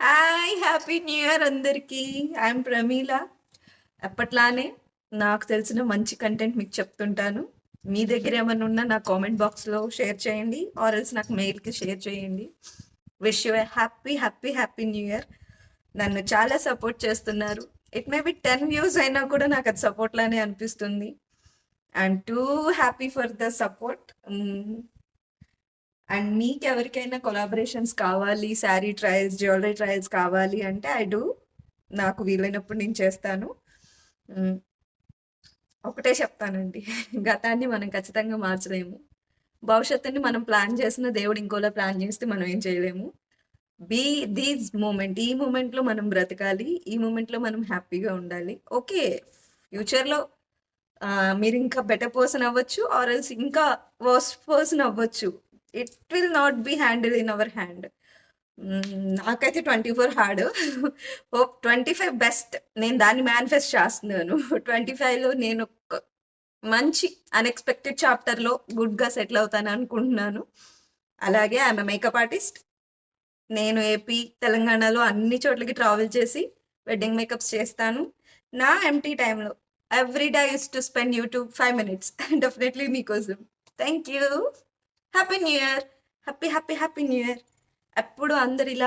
Hi! Happy new year అందరికీ. I'm Pramila. ఎప్పట్లానే నాకు తెలిసిన మంచి కంటెంట్ మీకు చెప్తుంటాను. మీ దగ్గర ఏమన్నా ఉన్నా నా కామెంట్ బాక్స్‌లో షేర్ చేయండి. ఆర్ ఎల్స్ నాకు మెయిల్‌కి షేర్ చేయండి. Wish you a happy, happy, happy new year. నన్ను చాలా సపోర్ట్ చేస్తున్నారు. ఇట్ మే బి 10 వ్యూస్ అయినా కూడా నాకు అది సపోర్ట్ లానే అనిపిస్తుంది. I'm too happy for the support. And మీకెవరికైనా కొలాబరేషన్స్ కావాలి, శారీ ట్రయల్స్, జ్యువెలరీ ట్రయల్స్ కావాలి అంటే ఐ డూ. నాకు వీలైనప్పుడు నేను చేస్తాను. హ్మ్. ఒకటే చెప్తానండి. గతాన్ని మనం ఖచ్చితంగా మార్చలేము. భవిష్యత్తుని మనం ప్లాన్ చేసిన దేవుడు ఇంకోలా ప్లాన్ చేస్తే మనం ఏం చేయలేము. Be these moment. ఈ మూమెంట్‌లో మనం బ్రతకాలి. ఈ మూమెంట్‌లో మనం హ్యాపీగా ఉండాలి. ఓకే. ఫ్యూచర్‌లో మీరింకా బెటర్ పర్సన్ అవ్వచ్చు. ఆర్ ఎల్స్ ఇంకా వర్స్ట్ పర్సన్ అవ్వచ్చు. It will not be handle in our hand. నాకైతే 24 హార్డ్. Hope 25 best. నేను దాన్ని మేనిఫెస్ట్ చేస్తున్నాను. 25లో నేను ఒక మంచి అన్ఎక్స్పెక్టెడ్ చాప్టర్‌లో గుడ్‌గా సెటిల్ అవుతాను అనుకుంటున్నాను. అలాగే ఐయామ్ ఎ మేకప్ ఆర్టిస్ట్. నేను ఏపీ, తెలంగాణలో అన్ని చోట్లకి ట్రావెల్ చేసి వెడ్డింగ్ మేకప్స్ చేస్తాను. నా ఎంప్టీ టైమ్‌లో every day I used to spend YouTube 5 minutes definitely మీకోసం. Thank you. Happy new year. Happy, happy, happy new year. ఎప్పుడు అందరు ఇలా